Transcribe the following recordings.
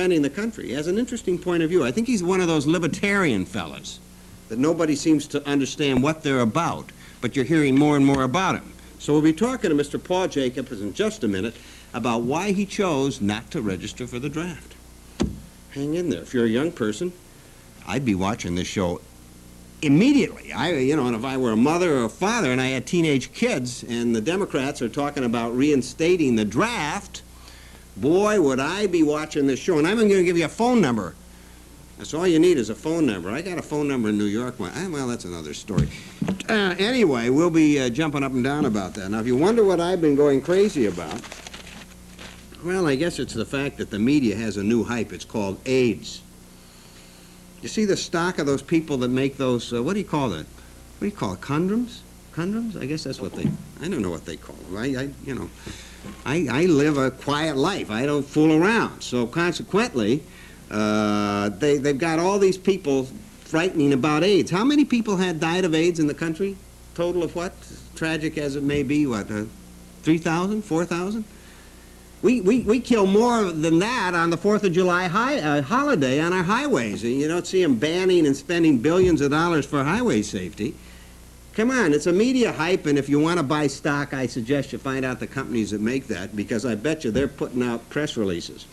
representing the country. He has an interesting point of view. I think he's one of those libertarian fellas that nobody seems to understand what they're about, but you're hearing more and more about him. So we'll be talking to Mr. Paul Jacobs in just a minute about why he chose not to register for the draft. Hang in there. If you're a young person, I'd be watching this show immediately. And if I were a mother or a father and I had teenage kids and the Democrats are talking about reinstating the draft, boy, would I be watching this show. And I'm going to give you a phone number. That's all you need is a phone number. I got a phone number in New York. Well, that's another story. Anyway, we'll be jumping up and down about that. Now, if you wonder what I've been going crazy about, well, I guess it's the fact that the media has a new hype. It's called AIDS. You see the stock of those people that make those, what do you call it? What do you call it, condoms? Condoms? I guess that's what they, I don't know what they call them. I live a quiet life. I don't fool around. So consequently, they've got all these people frightening about AIDS. How many people had died of AIDS in the country? Total of what? Tragic as it may be, what, 3,000, 4,000? We kill more than that on the 4th of July holiday on our highways. You don't see them banning and spending billions of dollars for highway safety. Come on, it's a media hype, and if you want to buy stock, I suggest you find out the companies that make that, because I bet you they're putting out press releases.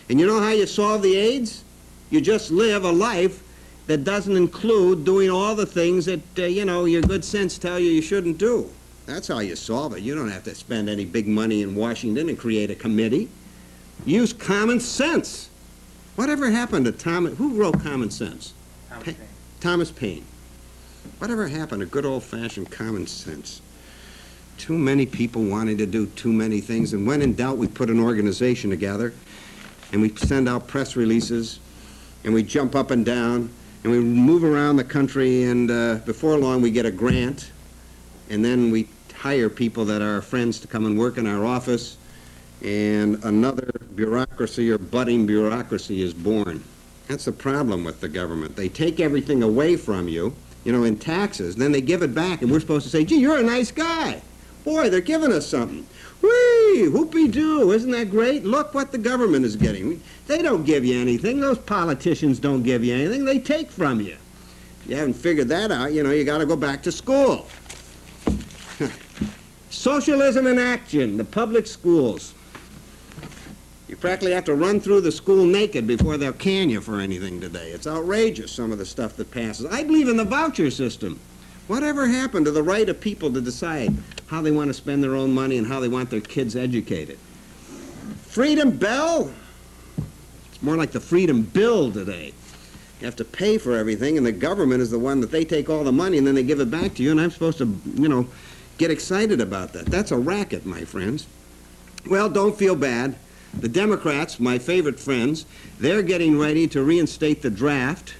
And you know how you solve the AIDS? You just live a life that doesn't include doing all the things that, your good sense tell you shouldn't do. That's how you solve it. You don't have to spend any big money in Washington and create a committee. Use common sense. Whatever happened to Thomas? Who wrote Common Sense? Thomas Paine. Whatever happened to good old-fashioned common sense? Too many people wanting to do too many things, and when in doubt, we put an organization together, and we send out press releases, and we jump up and down, and we move around the country, and before long, we get a grant. And then we hire people that are our friends to come and work in our office, and another bureaucracy or budding bureaucracy is born. That's the problem with the government. They take everything away from you, in taxes, then they give it back, and we're supposed to say, gee, you're a nice guy. Boy, they're giving us something. Whee, whoopee-doo, isn't that great? Look what the government is getting. They don't give you anything. Those politicians don't give you anything. They take from you. If you haven't figured that out, you got to go back to school. Socialism in action, the public schools. You practically have to run through the school naked before they'll can you for anything today. It's outrageous, some of the stuff that passes. I believe in the voucher system. Whatever happened to the right of people to decide how they want to spend their own money and how they want their kids educated? Freedom Bell? It's more like the Freedom Bill today. You have to pay for everything, and the government is the one that they take all the money and then they give it back to you, and I'm supposed to, get excited about that. That's a racket, my friends. Well, don't feel bad. The Democrats, my favorite friends, they're getting ready to reinstate the draft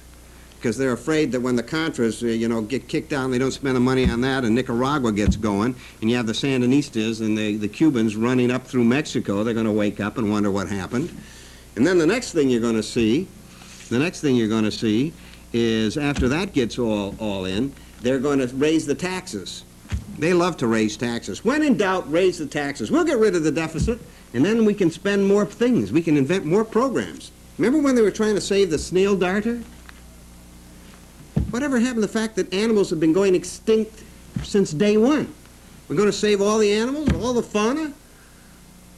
because they're afraid that when the Contras, get kicked out and they don't spend the money on that and Nicaragua gets going and you have the Sandinistas and the Cubans running up through Mexico, they're going to wake up and wonder what happened. And then the next thing you're going to see, is after that gets all in, they're going to raise the taxes. They love to raise taxes. When in doubt, raise the taxes. We'll get rid of the deficit, and then we can spend more things. We can invent more programs. Remember when they were trying to save the snail darter? Whatever happened to the fact that animals have been going extinct since day one? We're going to save all the animals, all the fauna?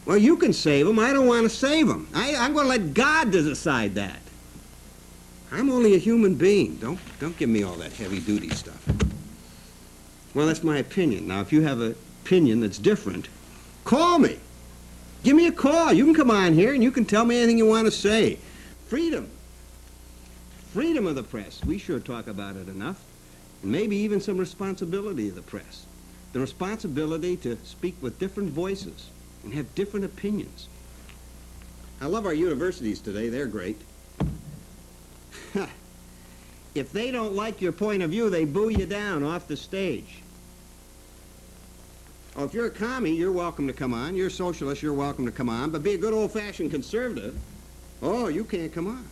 Well, you can save them. I don't want to save them. I'm going to let God decide that. I'm only a human being. Don't give me all that heavy-duty stuff. Well, that's my opinion. Now, if you have an opinion that's different, call me. Give me a call. You can come on here and you can tell me anything you want to say. Freedom. Freedom of the press. We sure talk about it enough. And maybe even some responsibility of the press. The responsibility to speak with different voices and have different opinions. I love our universities today. They're great. If they don't like your point of view, they boo you down off the stage. Oh, if you're a commie, you're welcome to come on. You're a socialist, you're welcome to come on. But be a good old-fashioned conservative, oh, you can't come on.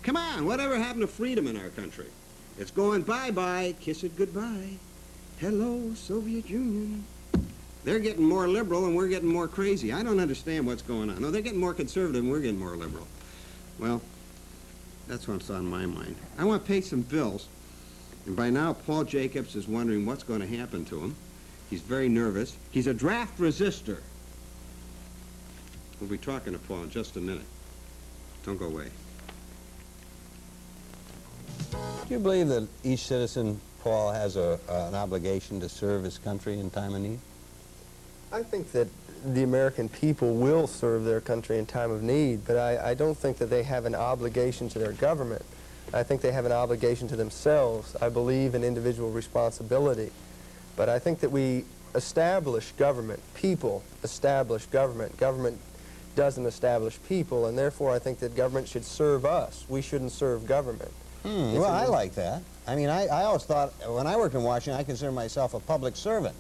Come on, whatever happened to freedom in our country? It's going bye-bye, kiss it goodbye. Hello, Soviet Union. They're getting more liberal and we're getting more crazy. I don't understand what's going on. No, they're getting more conservative and we're getting more liberal. Well, that's what's on my mind. I want to pay some bills, and by now Paul Jacobs is wondering what's going to happen to him. He's very nervous. He's a draft resistor. We'll be talking to Paul in just a minute. Don't go away. Do you believe that each citizen, Paul, has an obligation to serve his country in time of need? I think that the American people will serve their country in time of need, but I don't think that they have an obligation to their government. I think they have an obligation to themselves. I believe in individual responsibility. But I think that we establish government. People establish government. Government doesn't establish people, and therefore I think that government should serve us. We shouldn't serve government. Well, I like that. I mean, I always thought, when I worked in Washington, I considered myself a public servant.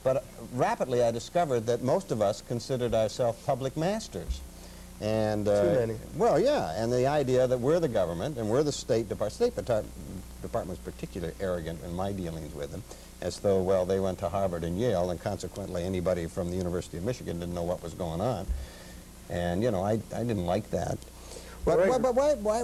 But rapidly I discovered that most of us considered ourselves public masters. And, Too many. Well, yeah, and the idea that we're the government and we're the State Department. State Department was particularly arrogant in my dealings with them, as though, well, they went to Harvard and Yale, and consequently anybody from the University of Michigan didn't know what was going on. And, you know, I didn't like that. But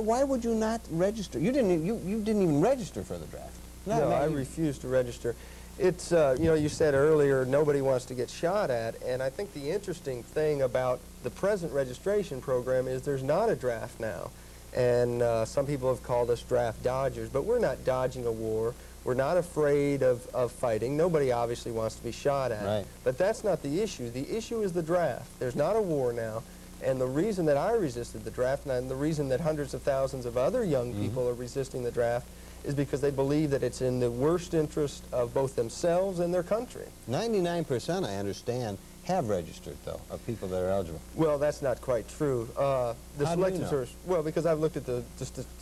why would you not register? You didn't even register for the draft. No, I refused to register. It's, you know, you said earlier nobody wants to get shot at, and I think the interesting thing about the present registration program is there's not a draft now. And some people have called us draft dodgers, but we're not dodging a war. We're not afraid of fighting. Nobody obviously wants to be shot at. Right. But that's not the issue. The issue is the draft. There's not a war now. And the reason that I resisted the draft, and the reason that hundreds of thousands of other young people are resisting the draft, is because they believe that it's in the worst interest of both themselves and their country. 99%, I understand, have registered, though, of people that are eligible. Well, that's not quite true. The selective service, well, because I've looked at the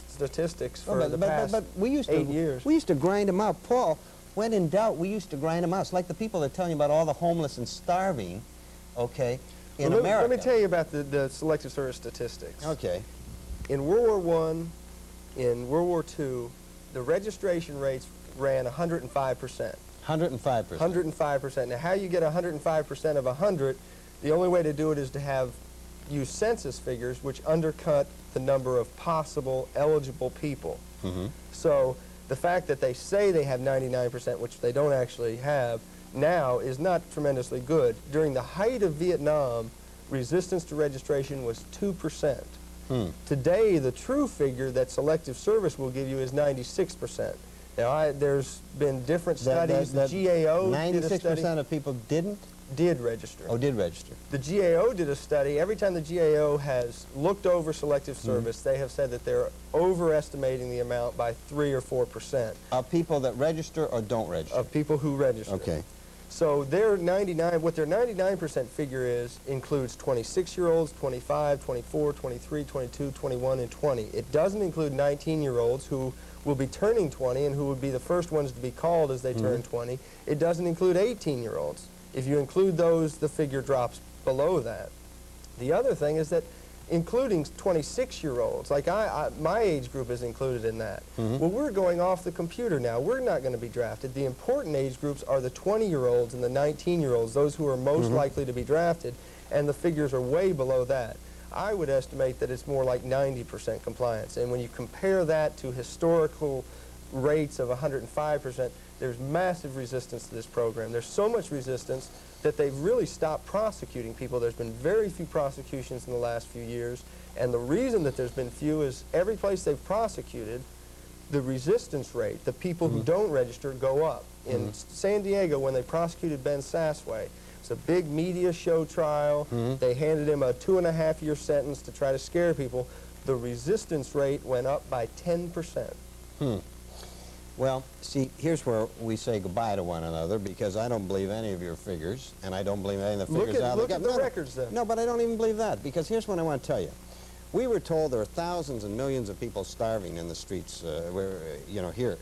statistics for the past 8 years. We used to grind them out. Paul, when in doubt, we used to grind them out. It's like the people that tell you about all the homeless and starving, okay, in America. Let me tell you about the selective service statistics. Okay. In World War I, in World War II, the registration rates ran 105%. 105%. 105%. Now, how you get 105% of 100, the only way to do it is to use census figures, which undercut the number of possible eligible people. So the fact that they say they have 99%, which they don't actually have, now is not tremendously good. During the height of Vietnam, resistance to registration was 2%. Today, the true figure that selective service will give you is 96%. Now, there's been different studies. The GAO did a study. 96% of people did register. Oh, did register. The GAO did a study. Every time the GAO has looked over selective service, they have said that they're overestimating the amount by 3 or 4%. Of people that register or don't register? Of people who register. Okay. So what their 99% figure is includes 26-year-olds, 25, 24, 23, 22, 21, and 20. It doesn't include 19-year-olds who will be turning 20 and who would be the first ones to be called as they turn 20. It doesn't include 18-year-olds. If you include those, the figure drops below that. The other thing is that including 26-year-olds, like my age group is included in that. Well, we're going off the computer now. We're not going to be drafted. The important age groups are the 20-year-olds and the 19-year-olds, those who are most likely to be drafted, and the figures are way below that. I would estimate that it's more like 90% compliance, and when you compare that to historical rates of 105%, there's massive resistance to this program. There's so much resistance that they've really stopped prosecuting people. There's been very few prosecutions in the last few years, and the reason that there's been few is every place they've prosecuted, the resistance rate, the people who don't register, go up. In San Diego, when they prosecuted Ben Sassway, it's a big media show trial. They handed him a 2.5-year sentence to try to scare people. The resistance rate went up by 10%. Well, see, here's where we say goodbye to one another, because I don't believe any of your figures, and I don't believe any of the figures out there. Look at the records, then. No, but I don't even believe that, because here's what I want to tell you. We were told there are thousands and millions of people starving in the streets, here.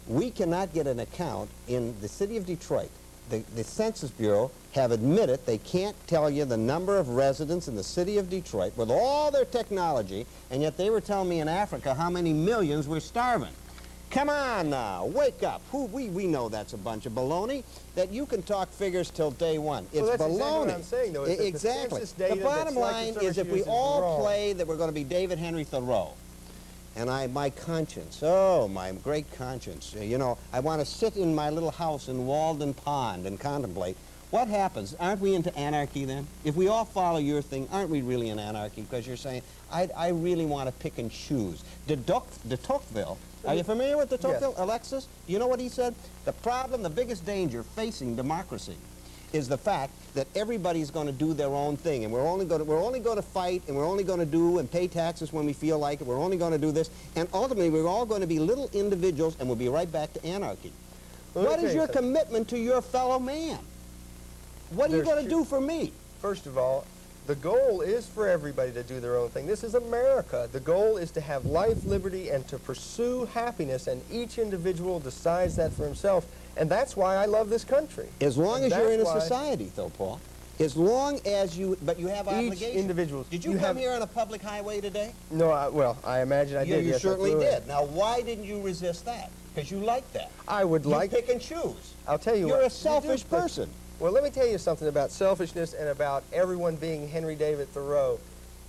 We cannot get an account in the city of Detroit. The Census Bureau have admitted they can't tell you the number of residents in the city of Detroit with all their technology, and yet they were telling me in Africa how many millions were starving. Come on now, wake up. We know that's a bunch of baloney, that you can talk figures till day one. It's well, that's baloney. Exactly what I'm saying, though. Exactly. The bottom line is if we all play that we're going to be David Henry Thoreau, and my conscience, oh, my great conscience, you know, I want to sit in my little house in Walden Pond and contemplate. What happens? Aren't we into anarchy then? If we all follow your thing, aren't we really in anarchy? Because you're saying, I really want to pick and choose. De Tocqueville, are you familiar with de Tocqueville, yes. Alexis? You know what he said? The problem, the biggest danger facing democracy is the fact that everybody's going to do their own thing, and we're only going to fight, and we're only going to do and pay taxes when we feel like it. We're only going to do this, and ultimately we're all going to be little individuals, and we'll be right back to anarchy. Well, what is your commitment to your fellow man? What are you going to do for me? First of all, the goal is for everybody to do their own thing. This is America. The goal is to have life, liberty, and to pursue happiness, and each individual decides that for himself, and that's why I love this country. As long as you're in a society, though, Paul. As long as you, but you have obligations. Each individual. Did you come here on a public highway today? No, well, I imagine I did. You yes, certainly did. Now, why didn't you resist that? Because you like that. I would like. You pick and choose. I'll tell you what. You're a selfish person. Well, let me tell you something about selfishness and about everyone being Henry David Thoreau.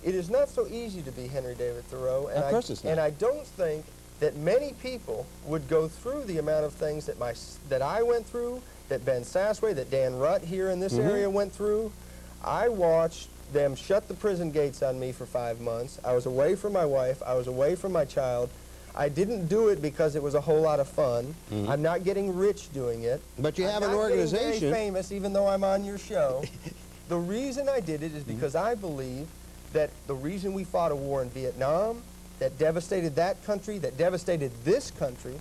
It is not so easy to be Henry David Thoreau, and of course it's not. And I don't think that many people would go through the amount of things that I went through, that Ben Sassway, that Dan Rutt here in this area went through. I watched them shut the prison gates on me for 5 months. I was away from my wife. I was away from my child. I didn't do it because it was a whole lot of fun. I'm not getting rich doing it. But you have an I'm not organization. getting very famous, even though I'm on your show. The reason I did it is because I believe that the reason we fought a war in Vietnam that devastated that country, that devastated this country,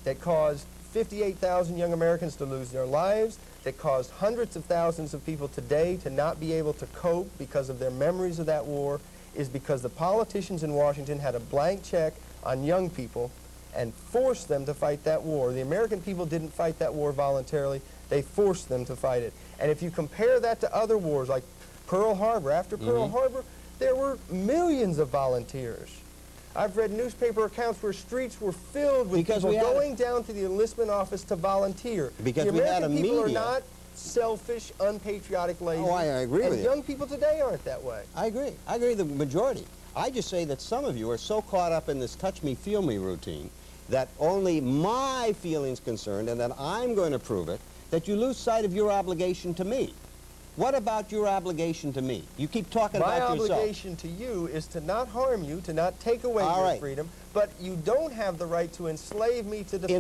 that caused 58,000 young Americans to lose their lives, that caused hundreds of thousands of people today to not be able to cope because of their memories of that war, is because the politicians in Washington had a blank check on young people and forced them to fight that war. The American people didn't fight that war voluntarily. They forced them to fight it. And if you compare that to other wars like Pearl Harbor, after Pearl Harbor, there were millions of volunteers. I've read newspaper accounts where streets were filled with people going down to the enlistment office to volunteer. Because we had a media. The American people are not selfish, unpatriotic, lazy. Oh, I agree with you. And young people today aren't that way. I agree. I agree with the majority. I just say that some of you are so caught up in this touch me, feel me routine that only my feelings concerned and that I'm going to prove it, that you lose sight of your obligation to me. What about your obligation to me? You keep talking about yourself. My obligation to you is to not harm you, to not take away your freedom, but you don't have the right to enslave me to defend you.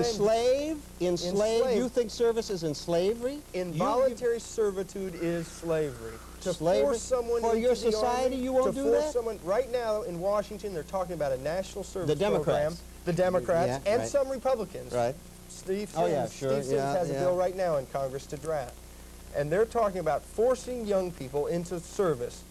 Enslave? You think service is in slavery? Involuntary servitude is slavery. To force someone for your into the society, army, you won't do that? Right now in Washington, they're talking about a national service program. Democrats. The Democrats and some Republicans. Right. Steve Sims has a bill right now in Congress to draft. And they're talking about forcing young people into service.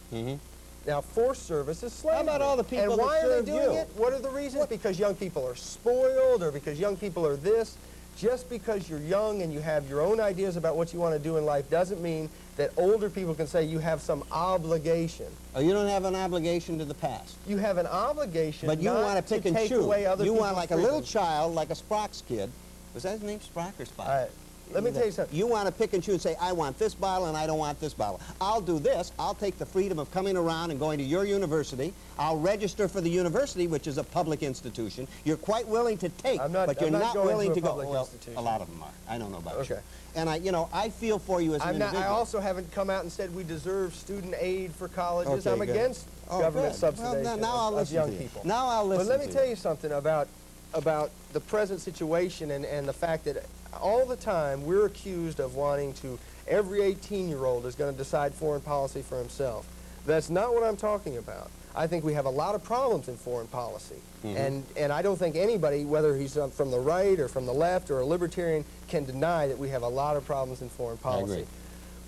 Now, forced service is slavery. How about all the people and why that are they doing you? it? What are the reasons? Because young people are spoiled, or because young people are this. Just because you're young and you have your own ideas about what you want to do in life doesn't mean that older people can say you have some obligation. Oh, you don't have an obligation to the past. You have an obligation, but you want to pick and choose. Away other you want like freedom. a little child, like a Sprock's kid. Was that his name, Sprock or Spock? Let me tell you something. You want to pick and choose and say, I want this bottle and I don't want this bottle. I'll do this. I'll take the freedom of coming around and going to your university. I'll register for the university, which is a public institution. You're quite willing to take, but you're not willing to go. Well, a lot of them are. I don't know about you. And I feel for you as an individual. I also haven't come out and said we deserve student aid for colleges. I'm against government subsidization of young people. Now I'll listen to you. But let me tell you something about the present situation and the fact that all the time we're accused of wanting to, every 18-year-old is going to decide foreign policy for himself. That's not what I'm talking about. I think we have a lot of problems in foreign policy. And I don't think anybody, whether he's from the right or from the left or a libertarian, can deny that we have a lot of problems in foreign policy. I agree.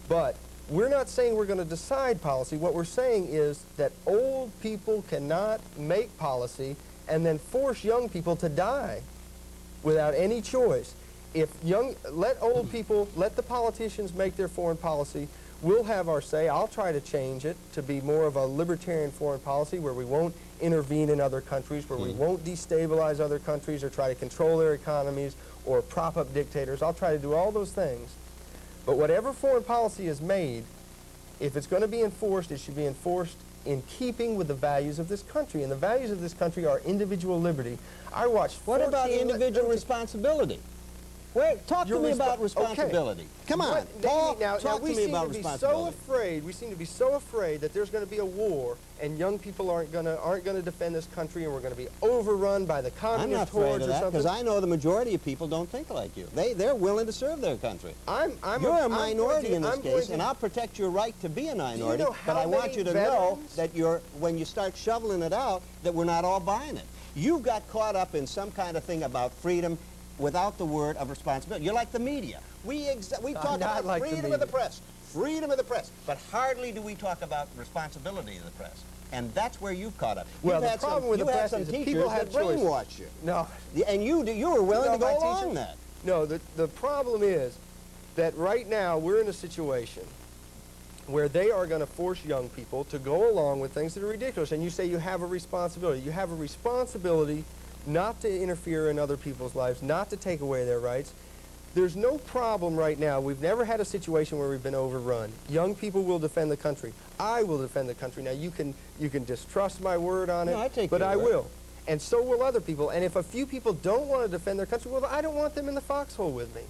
But we're not saying we're going to decide policy. What we're saying is that old people cannot make policy and then force young people to die without any choice. Let old people, let the politicians make their foreign policy. We'll have our say. I'll try to change it to be more of a libertarian foreign policy where we won't intervene in other countries, where we won't destabilize other countries or try to control their economies or prop up dictators. I'll try to do all those things. But whatever foreign policy is made, if it's going to be enforced, it should be enforced in keeping with the values of this country. And the values of this country are individual liberty. I watched 14... What about individual responsibility? Talk to me about responsibility. Okay. Come on, talk to me about responsibility. We seem to be so afraid that there's going to be a war, and young people aren't going to defend this country, and we're going to be overrun by the communist hordes or something. Because I know the majority of people don't think like you. They're willing to serve their country. You're a minority in this case, and I'll protect your right to be a minority. But I want you to know that when you start shoveling it out, that we're not all buying it. You got caught up in some kind of thing about freedom without the word of responsibility. You're like the media. We talk about freedom of the press, but hardly do we talk about responsibility of the press. And that's where you've caught up. Well, the problem with the press is that people have brainwash you. No. And you were willing to go along that. No, the problem is that right now we're in a situation where they are going to force young people to go along with things that are ridiculous. And you say you have a responsibility. You have a responsibility not to interfere in other people's lives, not to take away their rights. There's no problem right now. We've never had a situation where we've been overrun. Young people will defend the country. I will defend the country. Now, you can distrust my word on it, but I will. And so will other people. And if a few people don't want to defend their country, well, I don't want them in the foxhole with me.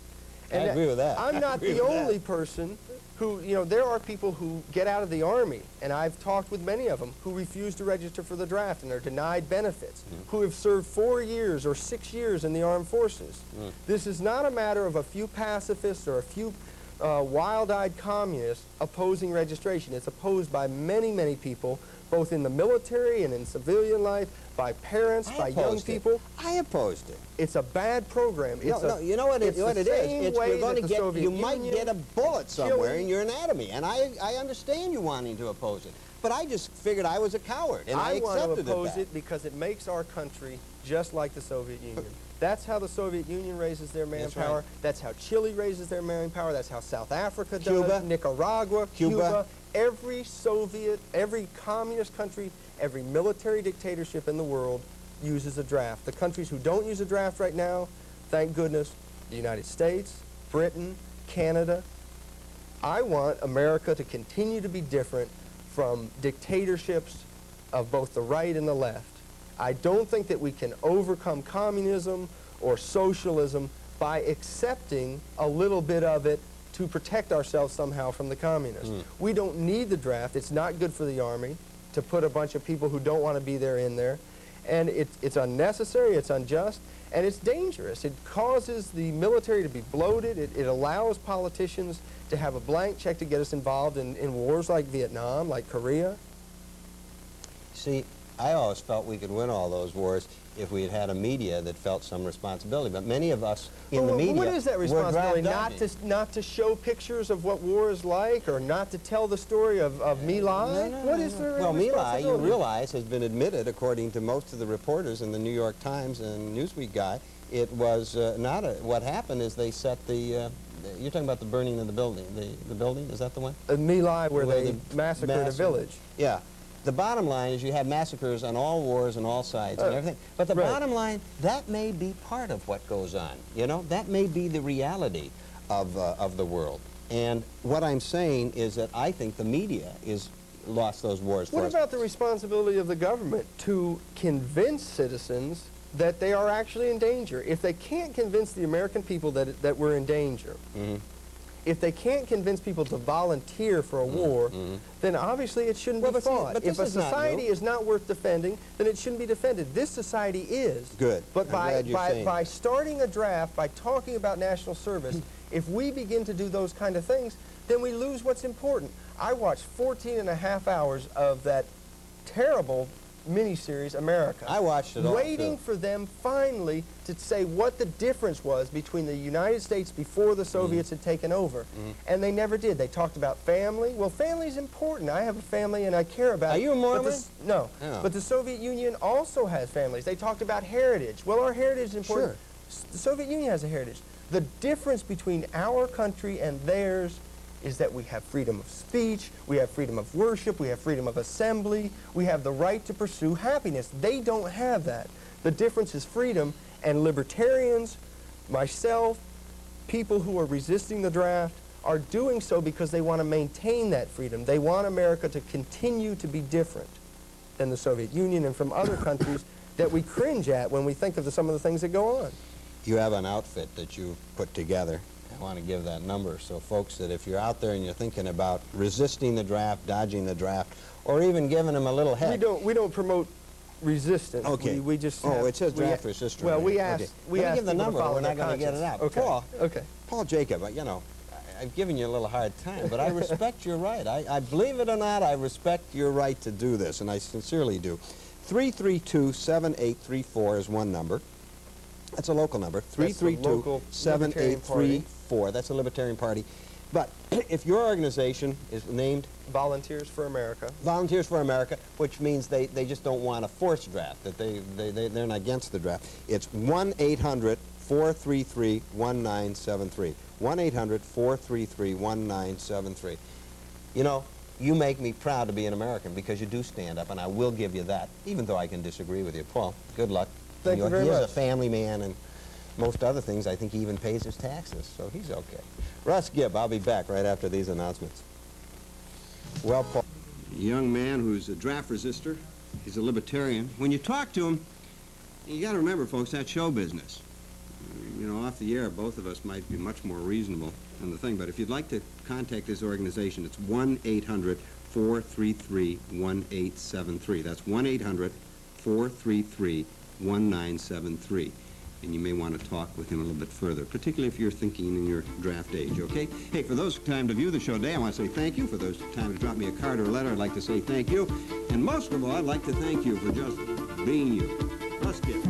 And I agree with that. I'm not the only person who, there are people who get out of the Army, and I've talked with many of them, who refuse to register for the draft and are denied benefits, who have served 4 years or 6 years in the armed forces. This is not a matter of a few pacifists or a few wild-eyed communists opposing registration. It's opposed by many, many people, both in the military and in civilian life, by parents, by young people. I opposed it. It's a bad program. You know what it is? You might get a bullet somewhere in your anatomy, and I understand you wanting to oppose it. But I just figured I was a coward, and I accepted want to oppose it because it makes our country just like the Soviet Union. That's how the Soviet Union raises their manpower. Right. That's how Chile raises their manpower. That's how South Africa does. Nicaragua, Cuba. Every communist country, every military dictatorship in the world uses a draft. The countries who don't use a draft right now, thank goodness, the United States, Britain, Canada. I want America to continue to be different from dictatorships of both the right and the left. I don't think that we can overcome communism or socialism by accepting a little bit of it to protect ourselves somehow from the communists. We don't need the draft. It's not good for the Army to put a bunch of people who don't want to be there in there. And it's unnecessary, it's unjust, and it's dangerous. It causes the military to be bloated. It allows politicians to have a blank check to get us involved in wars like Vietnam, like Korea. See, I always felt we could win all those wars if we had had a media that felt some responsibility. But many of us in the media, what is that responsibility? Not to show pictures of what war is like, or not to tell the story of My Lai? What is their responsibility? My Lai, you realize, has been admitted, according to most of the reporters in the New York Times and Newsweek guy, it was not a... What happened is they set the... you're talking about the burning of the building. The building, is that the one? My Lai, where they massacred a village. Yeah. The bottom line is you have massacres on all wars and all sides and everything. But the bottom line, that may be part of what goes on. That may be the reality of the world. And what I'm saying is that I think the media is lost those wars for us. What about the responsibility of the government to convince citizens that they are actually in danger? If they can't convince the American people that we're in danger, if they can't convince people to volunteer for a war, then obviously it shouldn't be fought. If a society is not worth defending, then it shouldn't be defended. This society is. Good. But by starting a draft, by talking about national service, if we begin to do those kind of things, then we lose what's important. I watched 14.5 hours of that terrible miniseries, America. I watched it all, waiting for them finally to say what the difference was between the United States before the Soviets had taken over. And they never did. They talked about family. Well, family's important. I have a family and I care about it. Are you a Mormon? No. But the Soviet Union also has families. They talked about heritage. Well, our heritage is important. Sure. The Soviet Union has a heritage. The difference between our country and theirs is that we have freedom of speech, we have freedom of worship, we have freedom of assembly, we have the right to pursue happiness. They don't have that. The difference is freedom, and libertarians, myself, people who are resisting the draft, are doing so because they want to maintain that freedom. They want America to continue to be different than the Soviet Union and from other countries that we cringe at when we think of some of the things that go on. You have an outfit that you put together. I want to give that number so folks that if you're out there and you're thinking about resisting the draft, dodging the draft, or even giving them a little heck. We don't promote resistance. Okay. We just it says draft resistor. Well, we asked. Okay. We Let me asked give the people to number. follow We're not their going to get it out. conscience. Okay. Paul. Okay. Paul Jacob. You know, I've given you a little hard time, but I respect your right. I believe it or not, I respect your right to do this, and I sincerely do. 332-7834 is one number. That's a local number. 332-7834. That's a Libertarian Party. But if your organization is named Volunteers for America. Volunteers for America, which means they just don't want a forced draft, that they're not against the draft. It's 1-800-433-1973. 1-800-433-1973. You know, you make me proud to be an American because you do stand up, and I will give you that, even though I can disagree with you. Paul, good luck. Thank you very much. He's a family man, and most other things, I think he even pays his taxes, so he's okay. Russ Gibb, I'll be back right after these announcements. Well, Paul. A young man who's a draft resistor. He's a libertarian. When you talk to him, you got to remember, folks, that's show business. You know, off the air, both of us might be much more reasonable on the thing, but if you'd like to contact this organization, it's 1-800-433-1873. That's 1-800-433-1973. And you may want to talk with him a little bit further, particularly if you're thinking in your draft age, okay? Hey, for those time to view the show today, I want to say thank you. For those time to drop me a card or a letter, I'd like to say thank you. And most of all, I'd like to thank you for just being you. Russ Gibb.